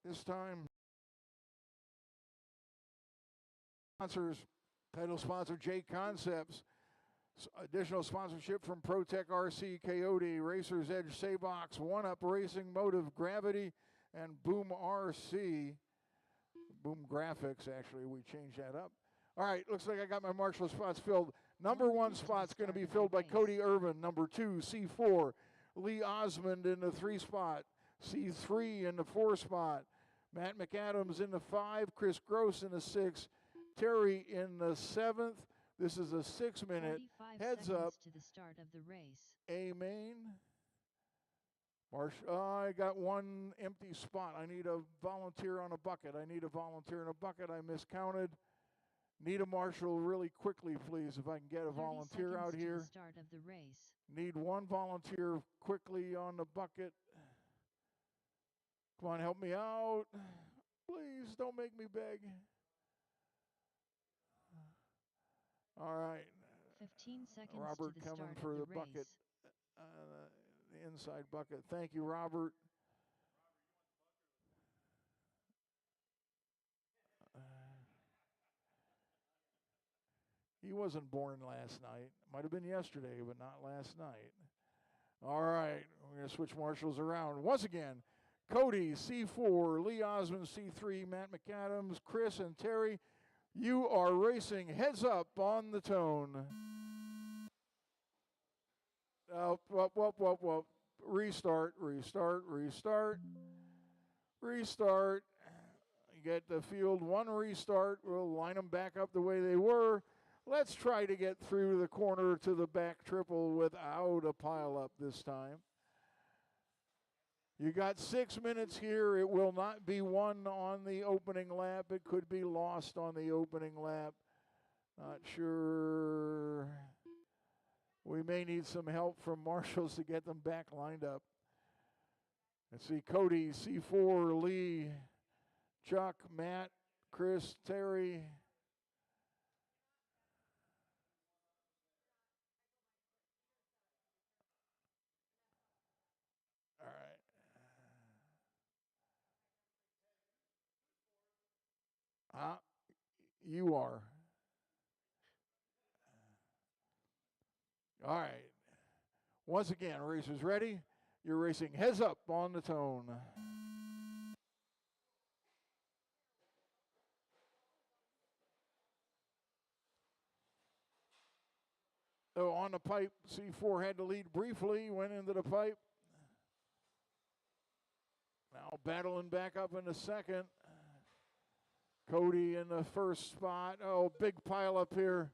this time. Sponsors, title sponsor JCONCEPTS. Additional sponsorship from ProTech RC, Coyote, Racer's Edge, Saybox, One Up Racing, Motive, Gravity, and Boom RC. Boom Graphics, actually, we changed that up. All right, looks like I got my marshal spots filled. Number 1 spot's going to be filled by Cody Irvin. Number 2, C4, Lee Osmond in the 3 spot. C3 in the 4 spot. Matt McAdams in the 5, Chris Gross in the 6, Terry in the 7th. This is a 6-minute heads up to the start of the race. A main. I got 1 empty spot. I need a volunteer on a bucket. I miscounted. Need a marshal really quickly, please, if I can get a volunteer out here. To the start of the race. Need 1 volunteer quickly on the bucket. Come on, help me out. Please, don't make me beg. All right. 15 seconds Robert to the coming start for of the the bucket, race. the inside bucket. Thank you, Robert. He wasn't born last night. Might have been yesterday, but not last night. All right, we're going to switch marshals around. Once again, Cody, C4, Lee Osmond, C3, Matt McAdams, Chris, and Terry. You are racing heads up on the tone. Restart. You get the field 1 restart. We'll line them back up the way they were. Let's try to get through the corner to the back triple without a pileup this time. You got 6 minutes here. It will not be won on the opening lap. It could be lost on the opening lap. Not sure. We may need some help from marshals to get them back lined up. Let's see, Cody, C4, Lee, Chuck, Matt, Chris, Terry. All right. You are. All right. Once again, racers ready? You're racing heads up on the tone. Oh, on the pipe, C4 had to lead briefly, went into the pipe. Now battling back up in the second. Cody in the first spot. Oh, big pile up here.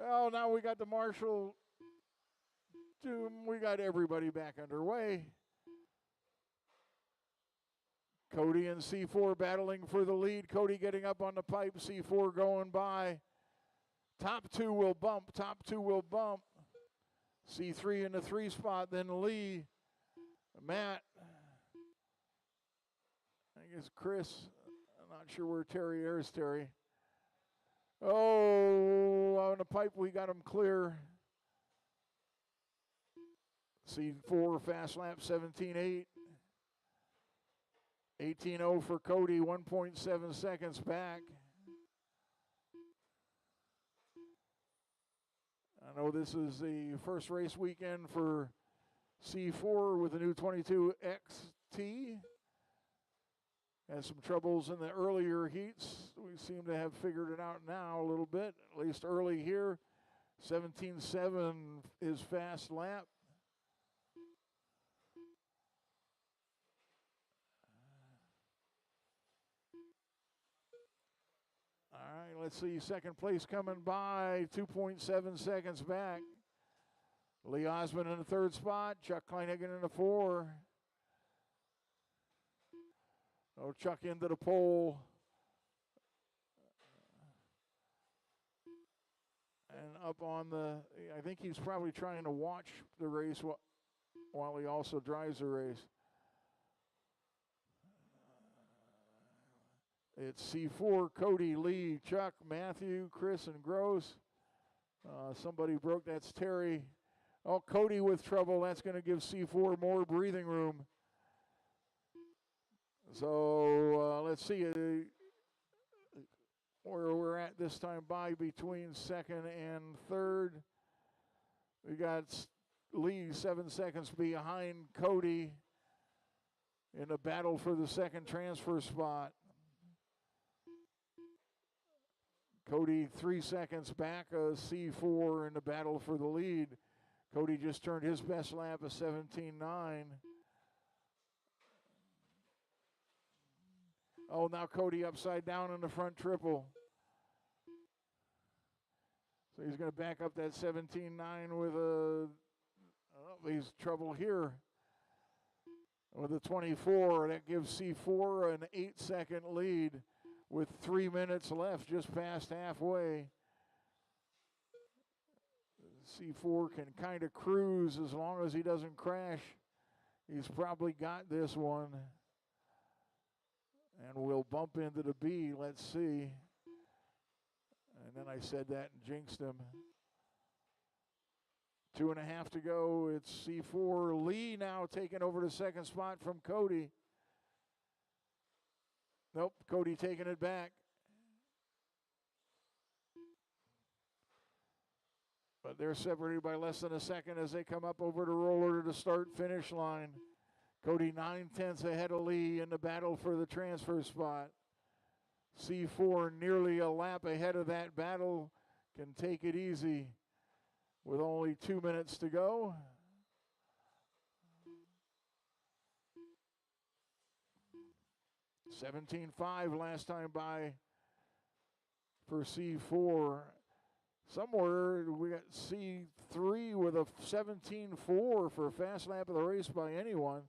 Oh, now we got the marshal. We got everybody back underway. Cody and C4 battling for the lead. Cody getting up on the pipe. C4 going by. Top 2 will bump. C3 in the 3 spot. Then Lee. Matt. I guess Chris. I'm not sure where Terry is. Terry. Oh, on the pipe we got him clear. C4 fast lap 17.8. 18.0 for Cody, 1.7 seconds back. I know this is the first race weekend for C4 with the new 22 XT. Had some troubles in the earlier heats. We seem to have figured it out now a little bit, at least early here. 17.7 is fast lap. All right, let's see. Second place coming by, 2.7 seconds back. Lee Osmond in the 3rd spot. Chuck Kleinhagen in the 4. Oh, Chuck into the pole. And up on the, I think he's probably trying to watch the race while he also drives the race. It's C4, Cody, Lee, Chuck, Matthew, Chris, and Gross. Somebody broke, that's Terry. Oh, Cody with trouble. That's going to give C4 more breathing room. So let's see where we're at this time by between second and third. We got Lee 7 seconds behind Cody in the battle for the second transfer spot. Cody 3 seconds back of C4 in the battle for the lead. Cody just turned his best lap of 17.9. Oh, now Cody upside down in the front triple. So he's going to back up that 17.9 with he's trouble here with a 24. That gives C4 an 8-second lead with 3 minutes left, just past halfway. C4 can kind of cruise as long as he doesn't crash. He's probably got this one. And we'll bump into the B. Let's see. And then I said that and jinxed him. 2.5 to go. It's C4. Lee now taking over the second spot from Cody. Nope, Cody taking it back. But they're separated by less than a second as they come up over the roller to the start-finish line. Cody 9/10 ahead of Lee in the battle for the transfer spot. C4 nearly a lap ahead of that battle, can take it easy with only 2 minutes to go. $17.5 last time by for C4. Somewhere we got C3 with a 17.4 for fast lap of the race by anyone.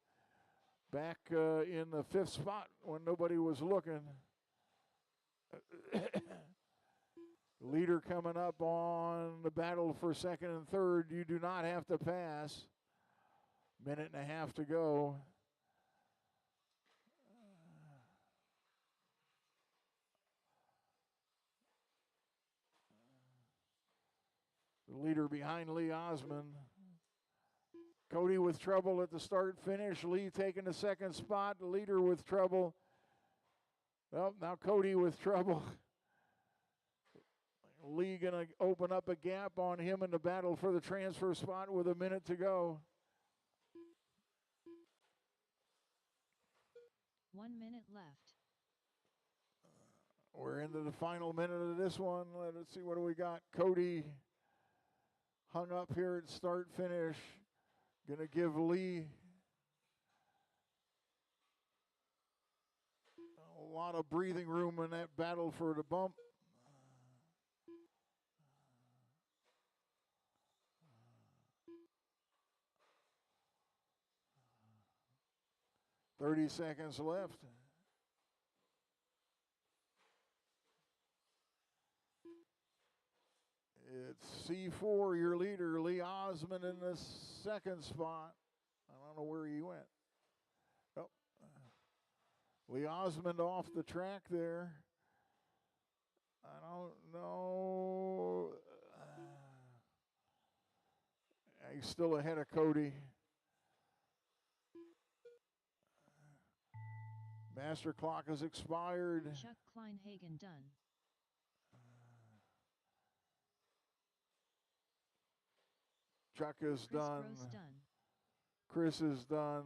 Back in the 5th spot when nobody was looking. Leader coming up on the battle for second and third. You do not have to pass. 1.5 minutes to go. The leader behind Lee Osmond. Cody with trouble at the start finish. Lee taking the second spot. The leader with trouble. Well, now Cody with trouble. Lee going to open up a gap on him in the battle for the transfer spot with 1 minute to go. 1 minute left. We're into the final minute of this one. Let's see, what do we got? Cody hung up here at start finish. Going to give Lee a lot of breathing room in that battle for the bump. "30 seconds left. It's C4, your leader, Lee Osmond in the second spot. I don't know where he went. Oh, Lee Osmond off the track there. I don't know. He's still ahead of Cody. Master clock has expired. Chuck Kleinhagen done. Chuck is Chris done. Gross done. Chris is done.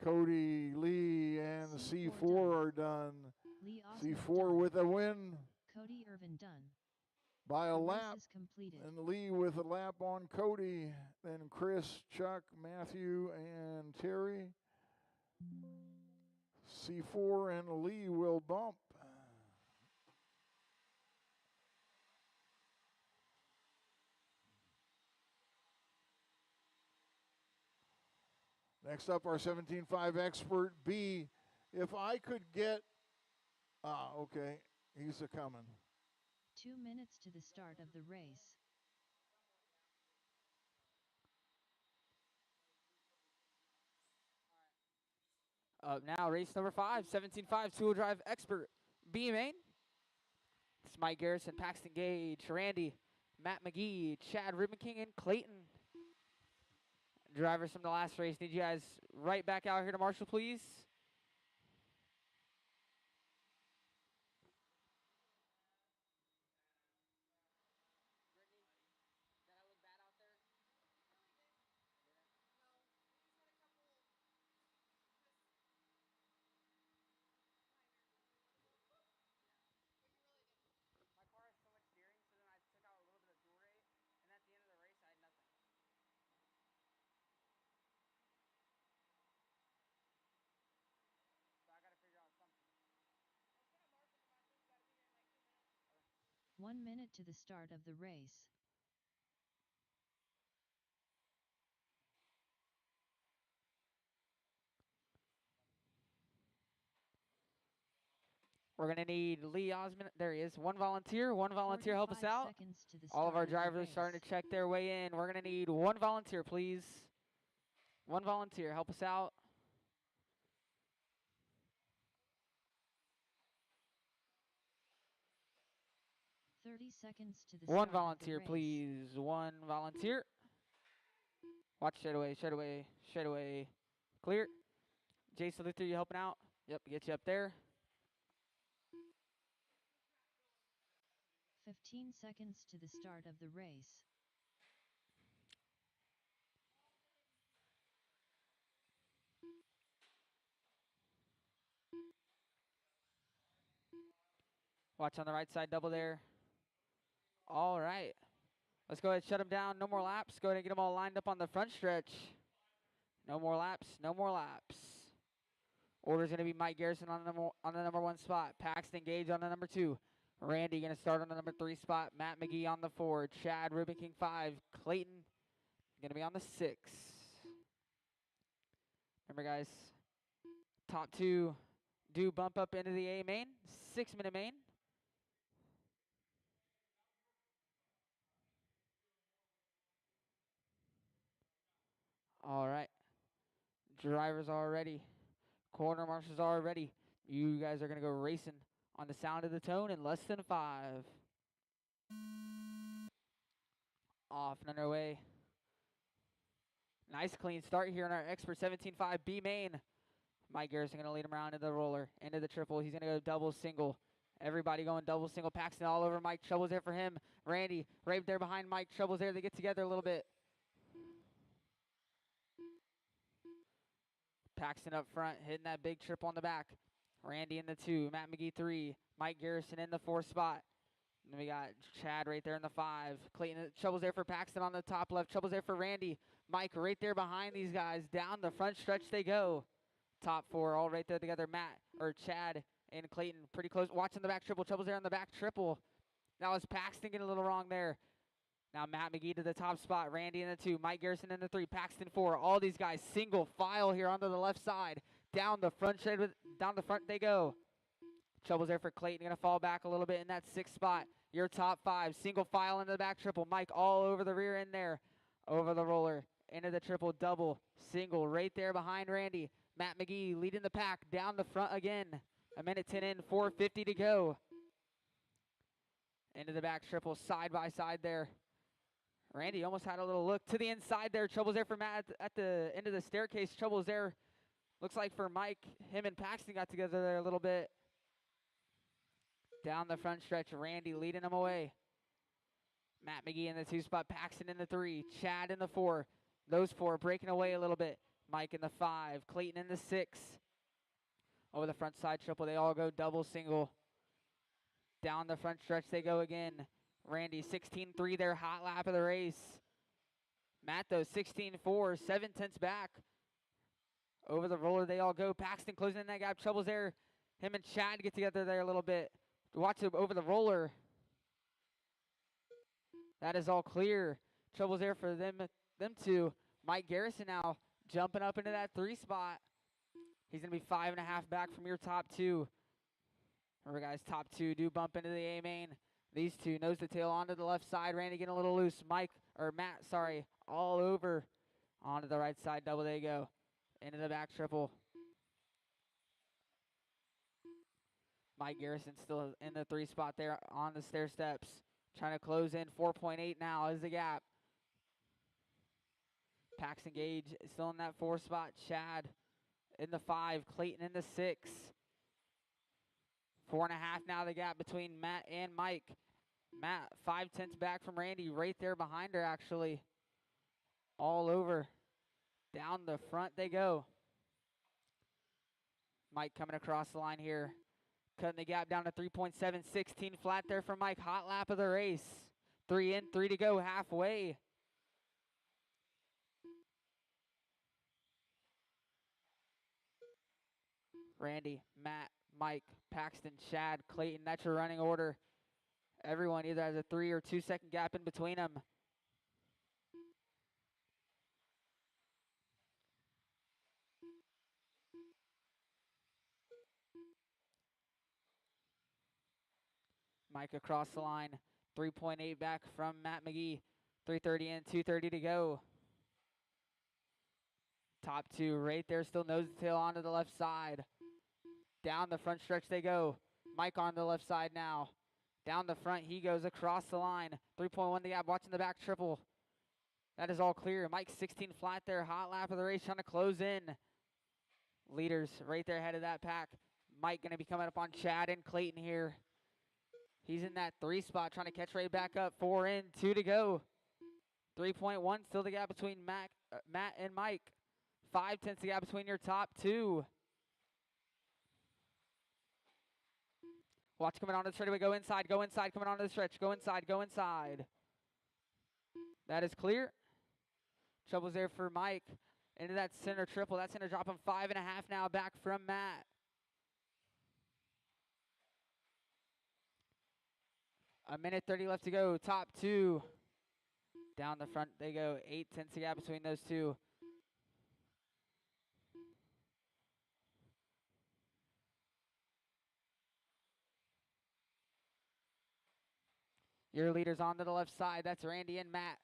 Cody, Lee, and C4 C4 are done. Lee Osmond C4 done. with a win Cody Irvin done. by a The lap. race is completed. And Lee with a lap on Cody. Then Chris, Chuck, Matthew, and Terry. C4 and Lee will bump. Next up, our 17.5 expert B. If I could get, okay, he's a coming. 2 minutes to the start of the race. Up now, race number 5, 17.5 two-wheel drive expert B main. It's Mike Garrison, Paxton Gage, Randy, Matt McGee, Chad Ribbenking, and Clayton. Drivers from the last race, need you guys right back out here to Marshall, please. One minute to the start of the race. We're going to need Lee Osmond. There he is. One volunteer help us 45 out. seconds to the All of start our of the drivers starting race. to check their way in. We're going to need one volunteer, please. One volunteer, help us out. 30 seconds to the One start volunteer, of the race. please. One volunteer. Watch straight away, straight away, straight away. Clear. Jason Luther, you helping out? Yep, get you up there. 15 seconds to the start of the race. Watch on the right side, double there. All right. Let's go ahead and shut them down. No more laps. Go ahead and get them all lined up on the front stretch. No more laps, no more laps. Order's going to be Mike Garrison on the number 1 spot. Paxton Gage on the number 2. Randy going to start on the number 3 spot. Matt McGee on the 4. Chad Ruben King 5. Clayton going to be on the 6. Remember, guys, top 2 do bump up into the A main. 6-minute main. All right. Drivers are ready. Corner marshals are ready. You guys are going to go racing on the sound of the tone in less than 5. Off and underway. Nice clean start here in our Expert 17.5 B main. Mike Garrison going to lead him around into the roller, into the triple. He's going to go double, single. Everybody going double, single. Paxton all over Mike. Trouble's there for him. Randy right there behind Mike. Trouble's there. They get together a little bit. Paxton up front, hitting that big triple on the back. Randy in the 2. Matt McGee 3. Mike Garrison in the 4 spot. And we got Chad right there in the 5. Clayton, Trouble's there for Paxton on the top left. Trouble's there for Randy. Mike right there behind these guys. Down the front stretch they go. Top 4 all right there together. Chad and Clayton pretty close. Watching the back triple. Trouble's there on the back triple. Now is Paxton getting a little wrong there. Now Matt McGee to the top spot. Randy in the 2. Mike Garrison in the 3. Paxton 4. All these guys single file here onto the left side. Down the front they go. Trouble's there for Clayton. Going to fall back a little bit in that 6th spot. Your top 5. Single file into the back triple. Mike all over the rear end there. Over the roller. Into the triple, double, single. Right there behind Randy. Matt McGee leading the pack. Down the front again. A minute 10 in. 4:50 to go. Into the back triple. Side by side there. Randy almost had a little look to the inside there. Trouble's there for Matt at the end of the staircase. Trouble's there. Looks like for Mike, him and Paxton got together there a little bit. Down the front stretch, Randy leading him away. Matt McGee in the 2 spot, Paxton in the 3, Chad in the 4. Those 4 breaking away a little bit. Mike in the 5, Clayton in the 6. Over the front side triple, they all go double, single. Down the front stretch they go again. Randy 16-3 there, hot lap of the race. Matt though 16-4, 7/10 back. Over the roller they all go. Paxton closing in that gap. Trouble's there. Him and Chad get together there a little bit. Watch him over the roller. That is all clear. Trouble's there for them 2. Mike Garrison now jumping up into that 3 spot. He's going to be 5.5 back from your top 2. Remember, guys, top 2 do bump into the A main. These 2 nose to tail onto the left side. Randy getting a little loose. Matt, all over onto the right side. Double they go. Into the back triple. Mike Garrison still in the 3 spot there on the stair steps. Trying to close in. 4.8 now is the gap. Paxton Gage still in that 4 spot. Chad in the 5. Clayton in the 6. 4.5 now the gap between Matt and Mike. Matt 5/10 back from Randy, right there behind her actually. All over. Down the front they go. Mike coming across the line here. Cutting the gap down to 3.7. 16 flat there for Mike. Hot lap of the race. 3 in, 3 to go, halfway. Randy, Matt, Mike, Paxton, Chad, Clayton. That's your running order. Everyone either has a 3 or 2 second gap in between them. Mike across the line. 3.8 back from Matt McGee. 3:30 in, 2:30 to go. Top 2 right there, still nose to tail onto the left side. Down the front stretch they go. Mike on the left side now. Down the front he goes across the line. 3.1 the gap, watching the back triple. That is all clear. Mike 16 flat there, hot lap of the race, trying to close in. Leaders right there ahead of that pack. Mike going to be coming up on Chad and Clayton here. He's in that 3 spot, trying to catch right back up. 4 in, 2 to go. 3.1 still the gap between Matt and Mike. 5/10 the gap between your top 2. Watch coming onto the straightaway. Go inside, coming onto the stretch. Go inside. That is clear. Trouble's there for Mike. Into that center triple. That's going to drop him 5.5 now back from Matt. A minute 30 left to go. Top 2. Down the front they go. 8/10 the gap between those 2. Your leaders on to the left side. That's Randy and Matt.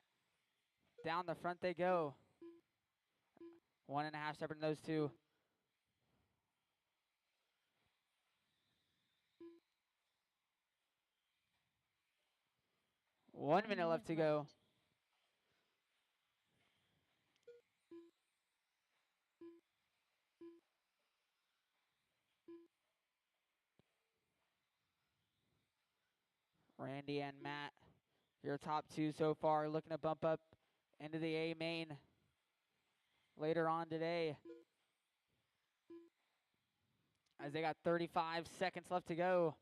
Down the front they go. 1.5 separate in those 2. One minute left to go. Randy and Matt, your top 2 so far, looking to bump up into the A main later on today. As they got 35 seconds left to go.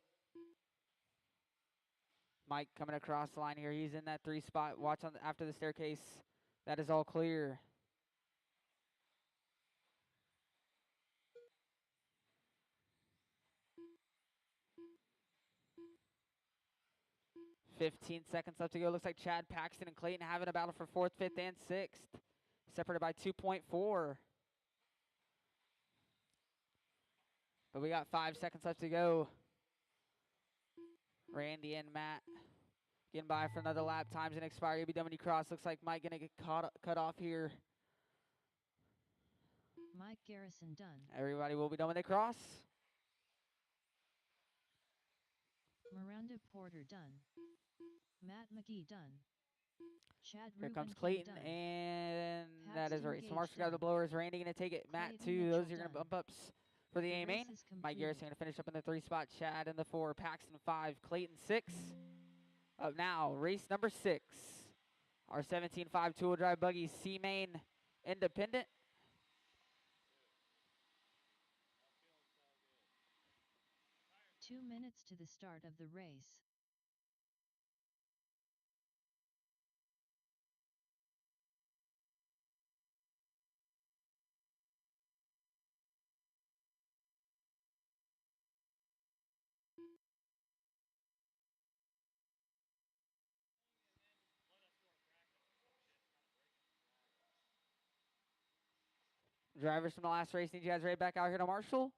Mike coming across the line here. He's in that 3 spot. Watch on after the staircase. That is all clear. $15 seconds left to go. Looks like Chad, Paxton, and Clayton having a battle for 4th, 5th, and 6th. Separated by 2.4. But we got 5 seconds left to go. Randy and Matt getting by for another lap. Time's gonna expire. You'll be done when you cross. Looks like Mike gonna get cut off here. Mike Garrison done. Everybody will be done when they cross. Miranda Porter done. Matt McGee done. Chad Here Ruben comes King Clayton, done. and that is Paxton right. So Gage Marshall got the done. blowers. Randy gonna take it. Matt Clayton 2. Mitchell Those are gonna done. bump ups for the The A main. race is Mike complete. Garrison gonna finish up in the 3 spot. Chad in the 4. Paxton 5. Clayton 6. Up now, race number 6. Our 17.5 two-wheel drive buggy C main independent. Two minutes to the start of the race. Drivers from the last race, need you guys ready back out here to Marshall?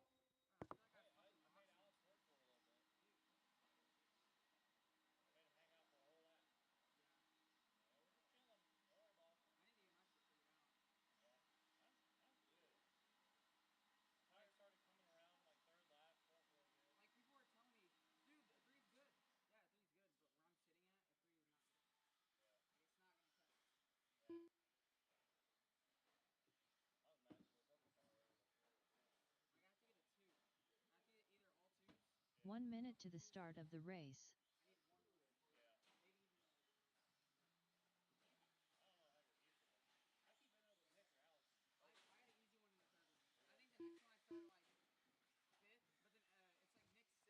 1 minute to the start of the race.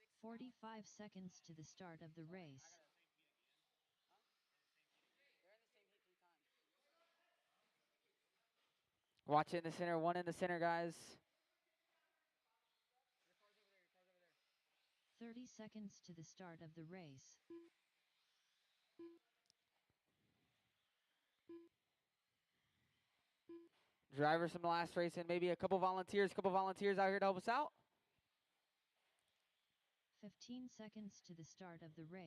It's 45 seconds to the start of the race. Watch it in the center. One in the center, guys. 30 seconds to the start of the race. Drivers from the last race and maybe a couple volunteers out here to help us out. 15 seconds to the start of the race.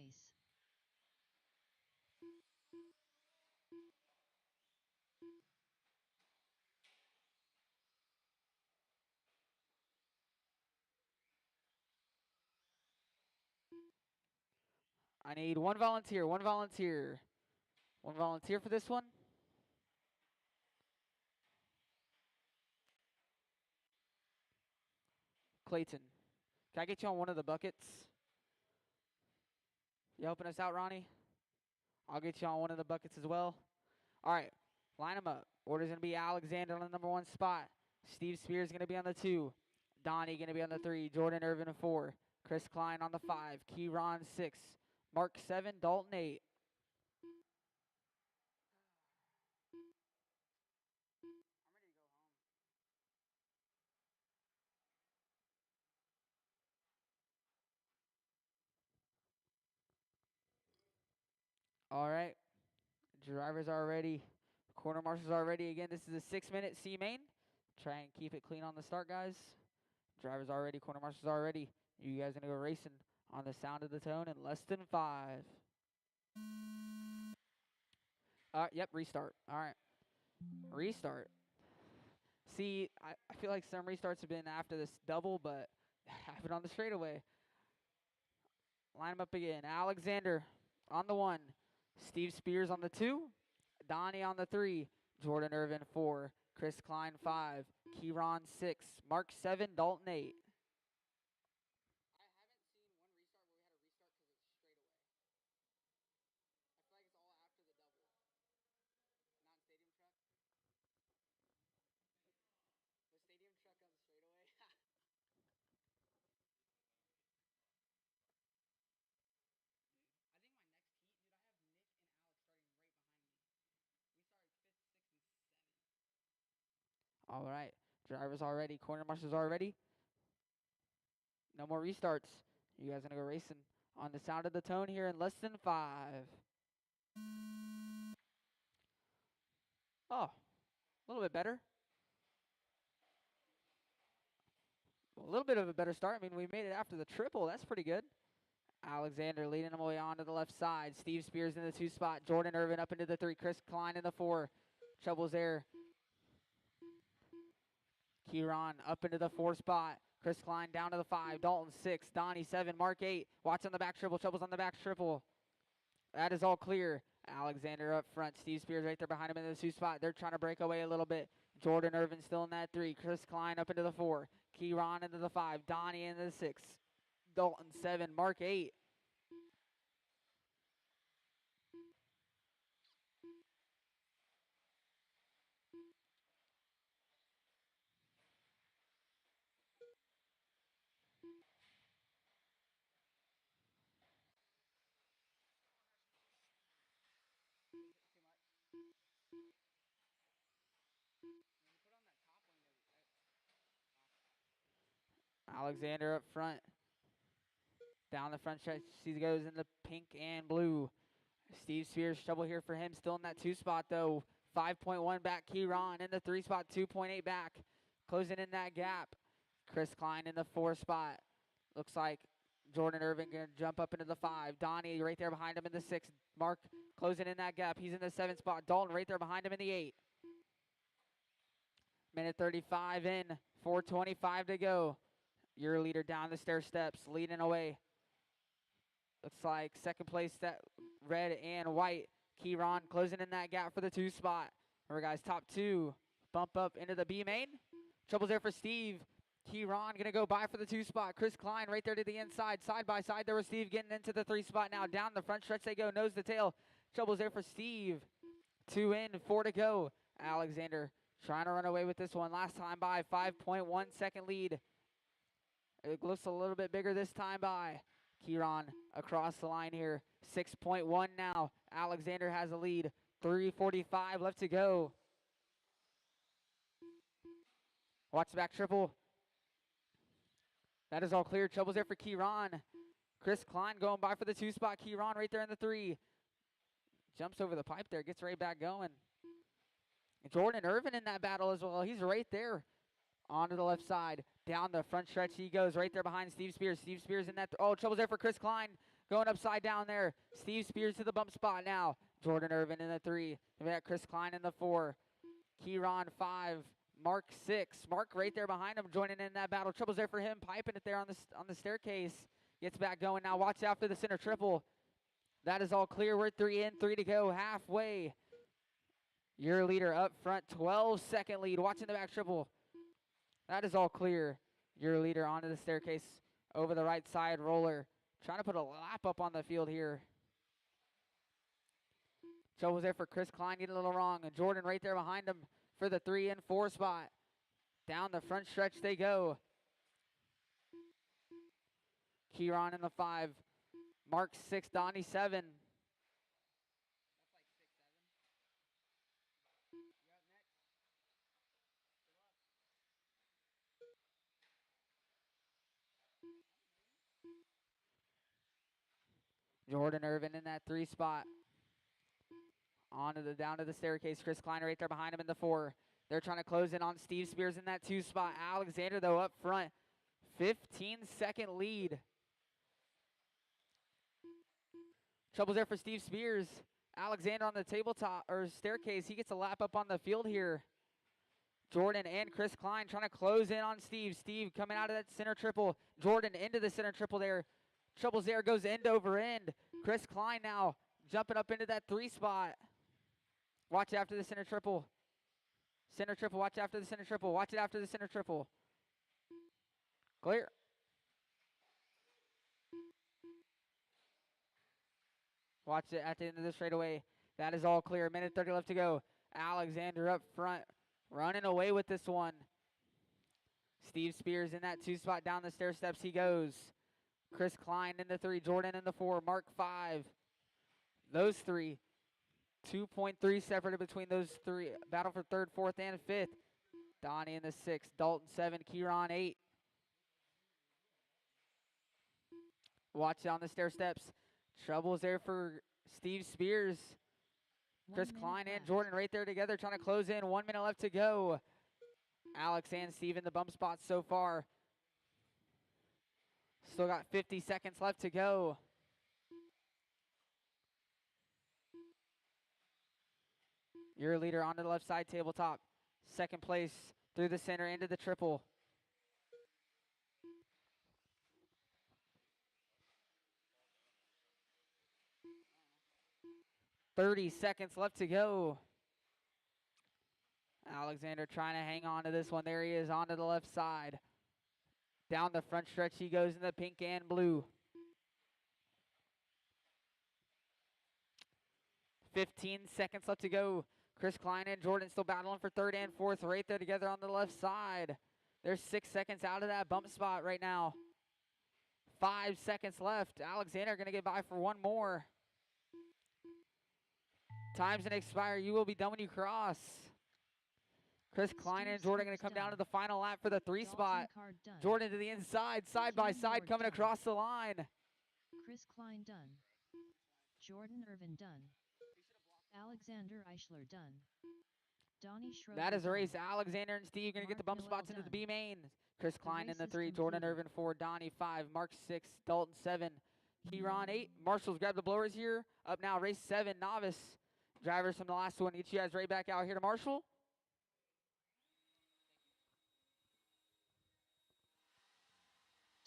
I need one volunteer for this one. Clayton, can I get you on one of the buckets? You helping us out, Ronnie? I'll get you on one of the buckets as well. All right, line them up. Order's going to be Alexander on the number 1 spot. Steve Spears going to be on the 2. Donnie going to be on the 3. Jordan Irvin 4. Chris Klein on the 5. Keyron 6. Mark 7. Dalton 8. All right, drivers are ready. Corner marshals are ready. Again, this is a 6-minute C main. Try and keep it clean on the start, guys. Drivers are ready. Corner marshals are ready. You guys are going to go racing on the sound of the tone in less than 5. Yep, restart. All right, restart. See, I feel like some restarts have been after this double, but have it on the straightaway. Line them up again. Alexander on the 1. Steve Spears on the 2. Donnie on the 3. Jordan Irvin 4. Chris Klein 5. Keyron 6. Mark 7. Dalton 8. All right. Drivers all ready. Corner marshals all ready. No more restarts. You guys going to go racing on the sound of the tone here in less than 5. Oh, a little bit better. A little bit of a better start. I mean, we made it after the triple. That's pretty good. Alexander leading them away on to the left side. Steve Spears in the 2 spot. Jordan Irvin up into the 3. Chris Klein in the 4. Trouble's there. Keyron up into the 4 spot. Chris Klein down to the 5. Dalton 6. Donnie 7. Mark 8. Watts on the back triple. Trouble's on the back triple. That is all clear. Alexander up front. Steve Spears right there behind him in the 2 spot. They're trying to break away a little bit. Jordan Irvin still in that 3. Chris Klein up into the 4. Keyron into the 5. Donnie into the 6. Dalton 7. Mark 8. Alexander up front. Down the front stretch, he goes in the pink and blue. Steve Spears, trouble here for him. Still in that 2 spot, though. 5.1 back, Keyron in the 3 spot, 2.8 back. Closing in that gap. Chris Klein in the 4 spot. Looks like Jordan Irvin going to jump up into the 5. Donnie right there behind him in the 6. Mark closing in that gap. He's in the 7 spot. Dalton right there behind him in the 8. Minute 35 in. 4:25 to go. Your leader down the stair steps, leading away. Looks like second place, that red and white. Keyron closing in that gap for the 2 spot. Remember, guys, top 2 bump up into the B main. Trouble's there for Steve. Keyron going to go by for the 2 spot. Chris Klein right there to the inside. Side by side there with Steve getting into the 3 spot now. Down the front stretch they go. Nose to tail. Trouble's there for Steve. 2 in, 4 to go. Alexander trying to run away with this one. Last time by, 5.1 second lead. It looks a little bit bigger this time by. Keyron across the line here. 6.1 now. Alexander has a lead. 3:45 left to go. Watch the back triple. That is all clear. Trouble's there for Keyron. Chris Klein going by for the 2 spot. Keyron right there in the 3. Jumps over the pipe there. Gets right back going. Jordan Irvin in that battle as well. He's right there. Onto the left side. Down the front stretch he goes. Right there behind Steve Spears. Steve Spears in that. Oh, Trouble's there for Chris Klein. Going upside down there. Steve Spears to the bump spot now. Jordan Irvin in the 3. We got Chris Klein in the 4. Keyron 5. Mark 6. Mark right there behind him joining in that battle. Trouble's there for him. Piping it there on the staircase. Gets back going now. Watch out for the center triple. That is all clear. We're 3 in, 3 to go. Halfway. Your leader up front. 12-second lead. Watching the back triple. That is all clear. Your leader onto the staircase. Over the right side roller. Trying to put a lap up on the field here. Trouble's there for Chris Klein. Getting a little wrong. And Jordan right there behind him for the 3 and 4 spot. Down the front stretch they go. Keyron in the 5. Mark 6, Donnie 7. Jordan Irvin in that 3 spot. Down to the staircase. Chris Klein right there behind him in the 4. They're trying to close in on Steve Spears in that 2 spot. Alexander though up front. 15-second lead. Trouble's there for Steve Spears. Alexander on the tabletop or staircase. He gets a lap up on the field here. Jordan and Chris Klein trying to close in on Steve. Steve coming out of that center triple. Jordan into the center triple there. Trouble's there, goes end over end. Chris Klein now jumping up into that 3 spot. Watch after the center triple. Center triple, watch after the center triple. Watch it after the center triple. Clear. Watch it at the end of the straightaway. That is all clear. 1:30 left to go. Alexander up front. Running away with this one. Steve Spears in that 2 spot. Down the stair steps he goes. Chris Klein in the 3. Jordan in the 4. Mark 5. Those 3. 2.3 separated between those 3. Battle for 3rd, 4th, and 5th. Donnie in the 6. Dalton 7. Keyron 8. Watch down the stair steps. Trouble's there for Steve Spears. Chris Klein and Jordan right there together trying to close in. 1 minute left to go. Alex and Steve in the bump spots so far. Still got 50 seconds left to go. Your leader onto the left side tabletop. 2nd place through the center into the triple. .30 seconds left to go. Alexander trying to hang on to this one. There he is onto the left side. Down the front stretch he goes in the pink and blue. 15 seconds left to go. Chris Klein and Jordan still battling for 3rd and 4th right there together on the left side. There's 6 seconds out of that bump spot right now. 5 seconds left. Alexander going to get by for 1 more. Time's going to expire. You will be done when you cross. Chris Klein and Jordan going to come down to the final lap for the 3 spot. Jordan to the inside, side by side, coming across the line. Chris Klein done. Jordan Irvin done. Alexander Eichler done. Donnie Schroeder. That is a done. race. Alexander and Steve going to get the bump Mark spots into the Noel B main. Chris Klein in the race is 3, Jordan completed. Irvin 4, Donnie 5, Mark 6, Dalton 7, Keyron 8. Marshall's grab the blowers here. Up now, race 7, novice. Drivers from the last one. Get you guys right back out here to Marshall.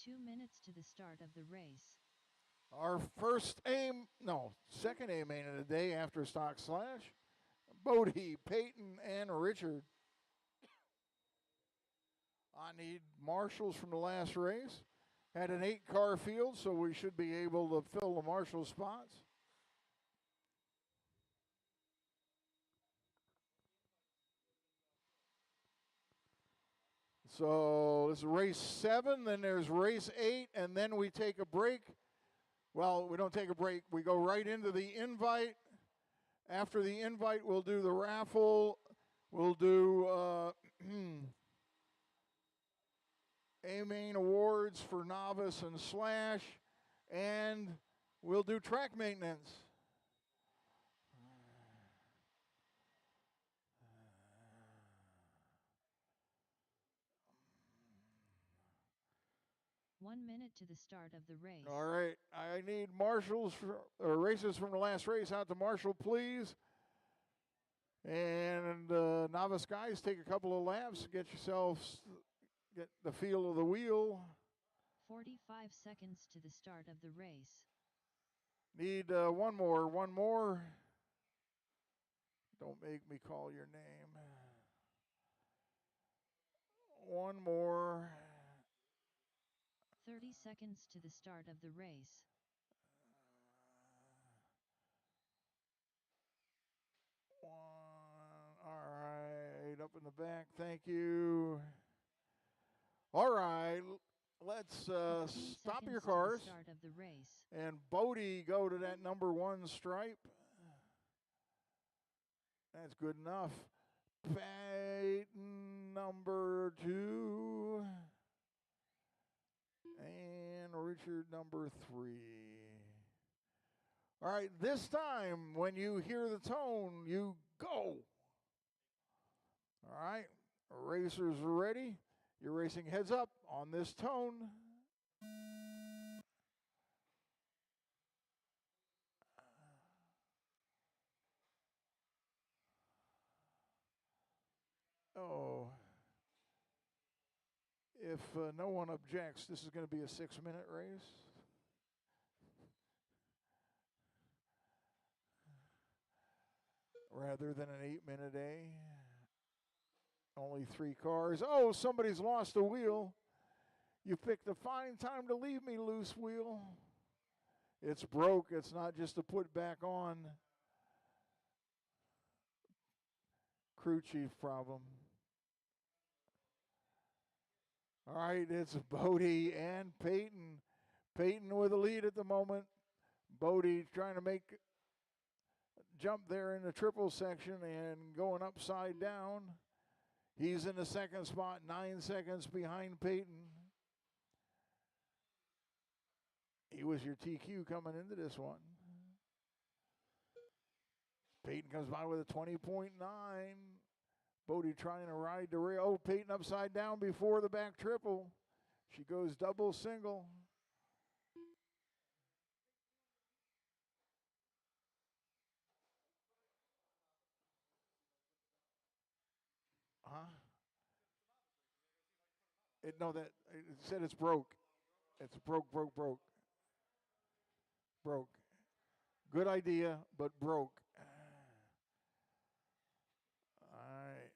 Two minutes to the start of the race. Our second A main of the day after stock slash. Bodie, Peyton, and Richard. I need marshals from the last race. Had an 8-car field, so we should be able to fill the marshal spots. So this is race 7, then there's race 8, and then we take a break. Well, we don't take a break. We go right into the invite. After the invite, we'll do the raffle. We'll do A-Main Awards for Novice and Slash, and we'll do track maintenance. One minute to the start of the race. All right, I need marshals or racers from the last race out to marshal, please. And novice guys, take a couple of laps, get the feel of the wheel. 45 seconds to the start of the race. Need one more. Don't make me call your name. One more. 30 seconds to the start of the race. All right, up in the back, thank you. All right, let's 15 stop your seconds cars. To the start of the race. And Bodie, go to that number 1 stripe. That's good enough. Peyton, number 2. And Richard, number 3. All right, this time when you hear the tone, you go. All right, racers are ready. You're racing heads up on this tone. Oh, if no one objects, this is going to be a 6-minute race. Rather than an 8-minute A. Only 3 cars. Oh, somebody's lost a wheel. You picked a fine time to leave me, loose wheel. It's broke. It's not just to put back on. Crew chief problem. All right, it's Bodie and Peyton. Peyton with the lead at the moment. Bodie trying to make a jump there in the triple section and going upside down. He's in the 2nd spot, 9 seconds behind Peyton. He was your TQ coming into this one. Peyton comes by with a 20.9. Bodie trying to ride the rail. Oh, Peyton upside down before the back triple. She goes double single. Huh? It said it's broke. It's broke. Broke. Good idea, but broke. All right.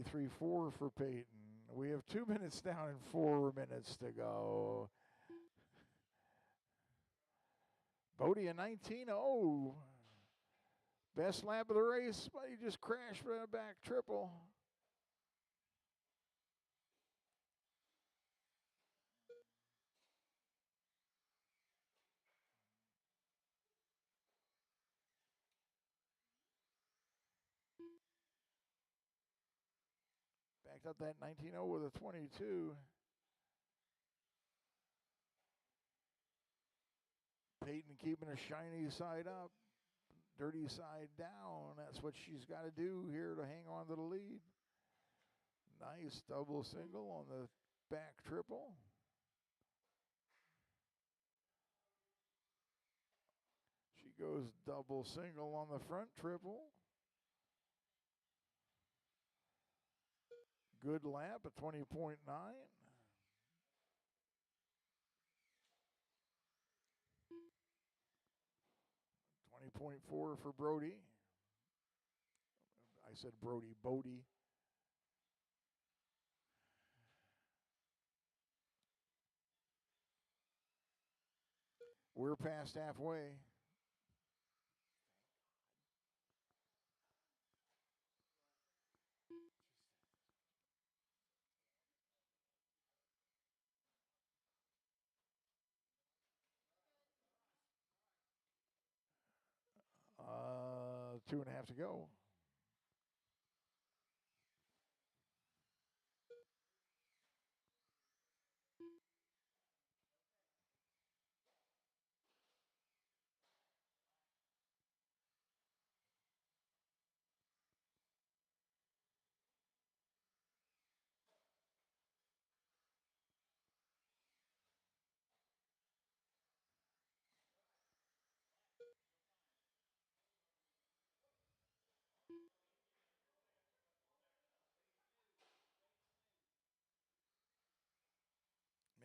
$23.4 for Peyton. We have 2 minutes down and 4 minutes to go. Bodie a 19.0. Best lap of the race, but he just crashed with a back triple. Backed up that 19.0 with a 22. Peyton keeping a shiny side up, dirty side down. That's what she's got to do here to hang on to the lead. Nice double single on the back triple. She goes double single on the front triple. Good lap at 20.9. 3.4 for Brody. I said Brody, Bodie. We're past halfway. Uh, 2.5 to go.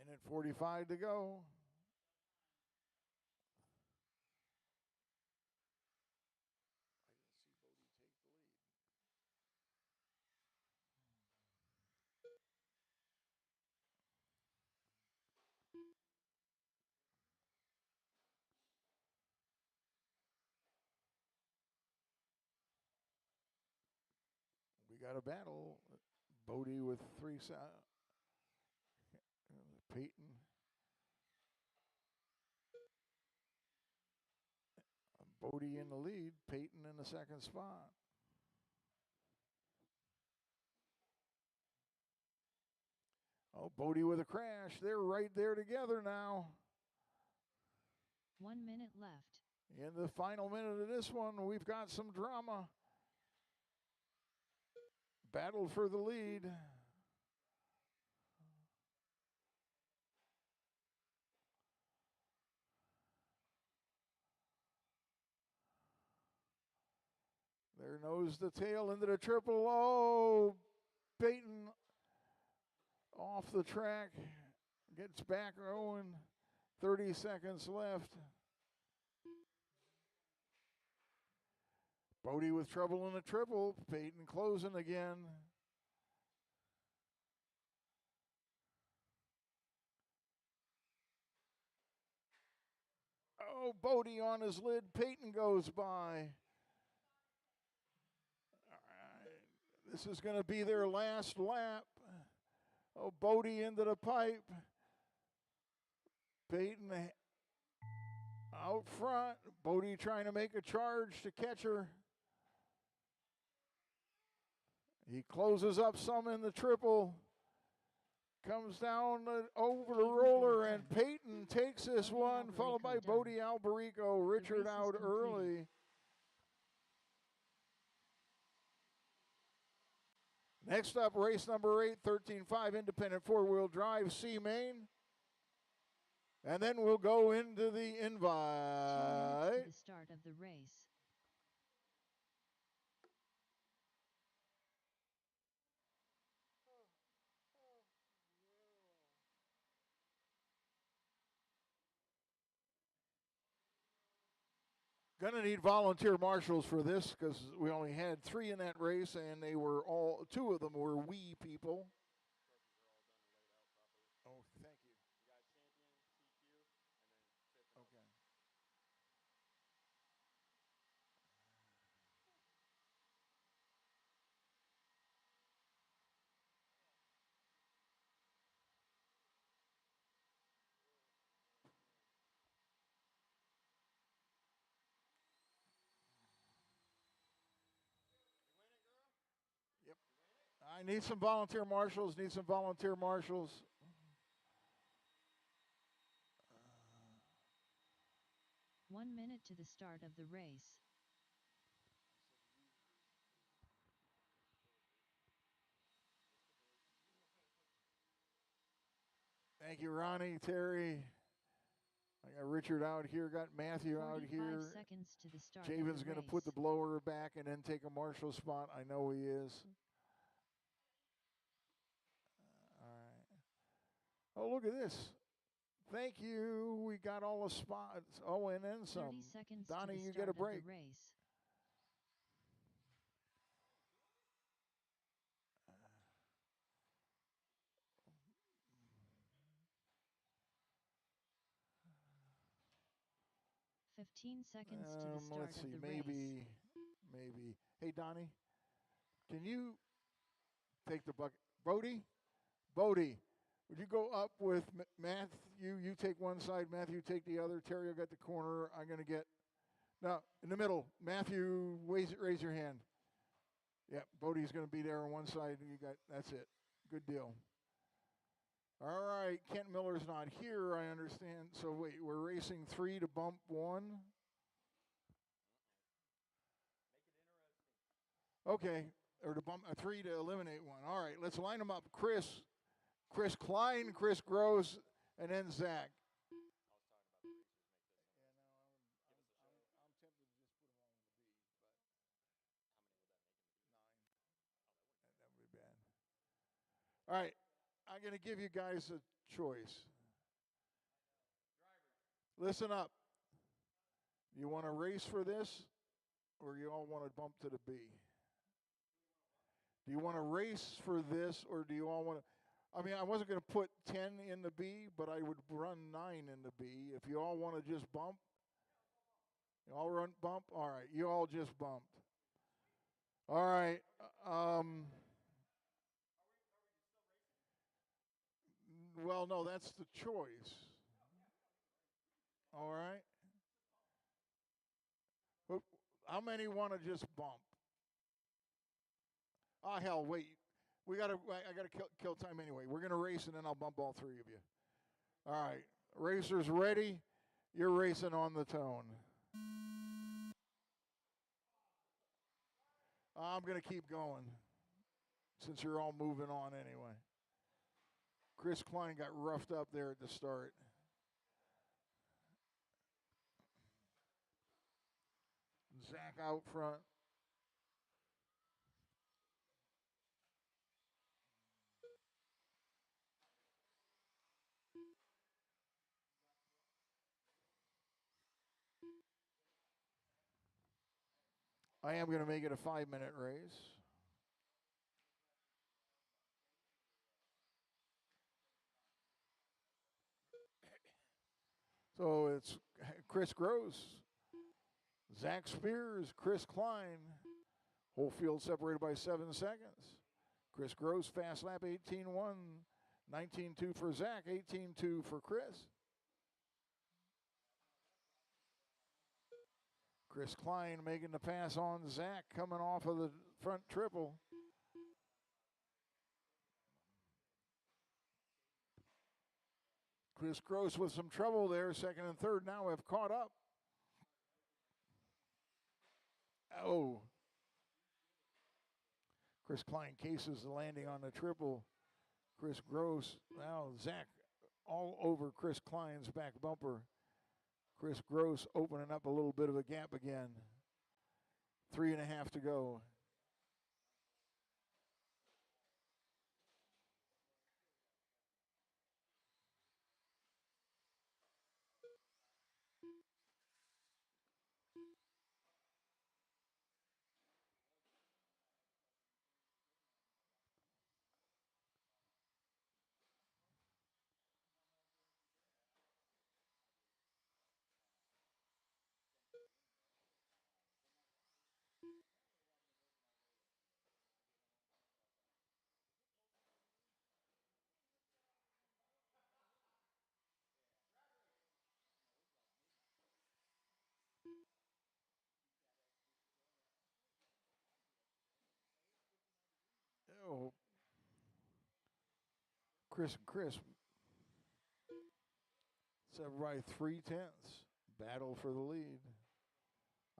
Minute 45 to go. We got a battle. Bodie with 3 Peyton. Bodie in the lead, Peyton in the second spot. Oh, Bodie with a crash. They're right there together now. 1 minute left. In the final minute of this one, we've got some drama. Battle for the lead. There knows the tail into the triple. Oh, Peyton off the track. Gets back going. 30 seconds left. Bodie with trouble in the triple. Peyton closing again. Oh, Bodie on his lid. Peyton goes by. All right. This is going to be their last lap. Oh, Bodie into the pipe. Peyton out front. Bodie trying to make a charge to catch her. He closes up some in the triple. Comes down over the roller, and Peyton takes this one, followed by Bodie Alberico. Richard out early. Next up, race number 8, 13.5 independent four-wheel drive, C-Main. And then we'll go into the 2 minutes invite. to the start of the race. Gonna need volunteer marshals for this because we only had 3 in that race, and they were all 2 of them were wee people. Oh, thank you. Okay. Yep. I need some volunteer marshals. Need some volunteer marshals. 1 minute to the start of the race. Thank you, Ronnie, Terry. I got Richard out here, got Matthew out 45 here. seconds to the start Javen's of the going to race. put the blower back and then take a marshal spot. I know he is. All right. Oh, look at this. Thank you. We got all the spots. Oh, and then 30 some. seconds Donnie, to the you start get a of the break. race. Fifteen seconds to the start Let's of see, the maybe. Hey, Donnie, can you take the bucket? Bodie, would you go up with Matthew? You take one side, Matthew take the other. Terry will get the corner. I'm going to get, no, in the middle. Matthew, raise your hand. Yeah, Bodie's going to be there on one side. That's it. Good deal. All right, Kent Miller's not here, I understand. So wait, we're racing 3 to bump 1. Okay, or to bump 3 to eliminate 1. All right, let's line them up. Chris Klein, Chris Gross, and then Zach. All right, I'm going to give you guys a choice. Listen up. You want to race for this, or you all want to bump to the B? Do you want to race for this, or do you all want to? I mean, I wasn't going to put 10 in the B, but I would run 9 in the B. If you all want to just bump, you all run bump? All right, you all just bumped. All right. Well, no, that's the choice. All right. How many want to just bump? Oh, hell, wait. I got to kill time anyway. We're going to race, and then I'll bump all 3 of you. All right. Racers ready? You're racing on the tone. I'm going to keep going since you're all moving on anyway. Chris Klein got roughed up there at the start. Zach out front. I am going to make it a 5-minute race. So it's Chris Gross, Zach Spears, Chris Klein. Whole field separated by 7 seconds. Chris Gross, fast lap 18-1, 19-2 for Zach, 18-2 for Chris. Chris Klein making the pass on Zach, coming off of the front triple. Chris Gross with some trouble there, second and third now have caught up. Oh. Chris Klein cases the landing on the triple. Chris Gross, now Zach all over Chris Klein's back bumper. Chris Gross opening up a little bit of a gap again. 3.5 to go. Oh, Chris and Chris separated by 3/10. Battle for the lead.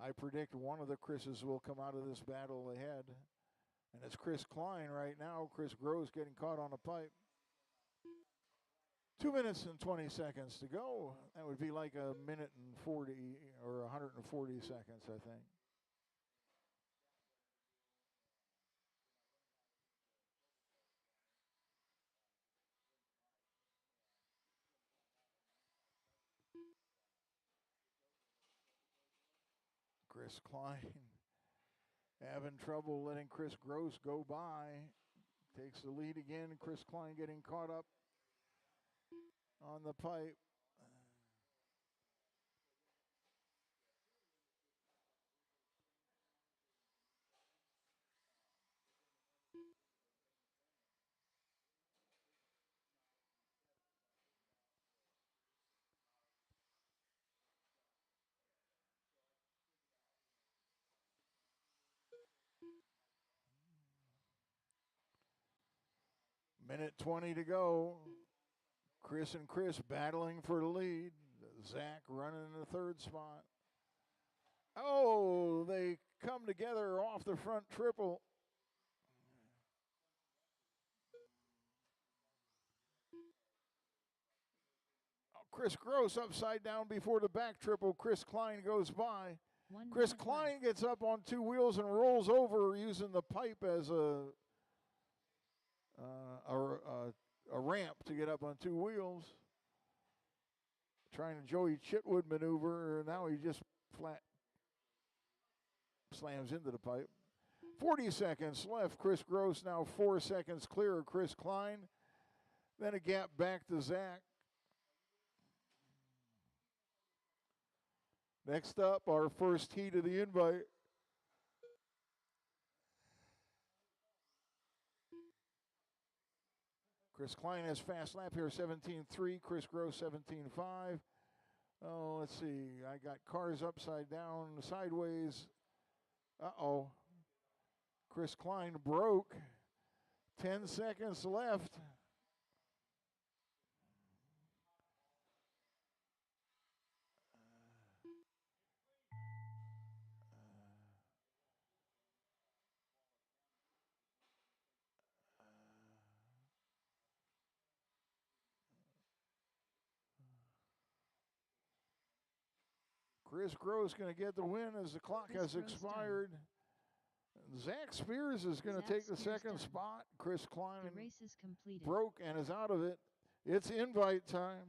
I predict one of the Chris's will come out of this battle ahead. And it's Chris Klein right now. Chris Gross getting caught on a pipe. 2 minutes and 20 seconds to go. That would be like 1:40 or 140 seconds, I think. Chris Klein having trouble letting Chris Gross go by. Takes the lead again. Chris Klein getting caught up on the pipe. Minute 20 to go. Chris and Chris battling for the lead. Zach running in the third spot. Oh, they come together off the front triple. Chris Gross upside down before the back triple. Chris Klein goes by. Chris Klein gets up on two wheels and rolls over using the pipe as a ramp to get up on two wheels. Trying to Joey Chitwood maneuver. Now he just flat slams into the pipe. 40 seconds left. Chris Gross now 4 seconds clear of Chris Klein. Then a gap back to Zach. Next up, our first heat of the invite. Chris Klein has fast lap here, 17.3. Chris Gross, 17.5. Oh, let's see. I got cars upside down, sideways. Uh-oh. Chris Klein broke. 10 seconds left. Chris Gross going to get the win as the clock has expired. Zach Spears is going to take the second spot. Chris Klein The race is completed. broke and is out of it. It's invite time.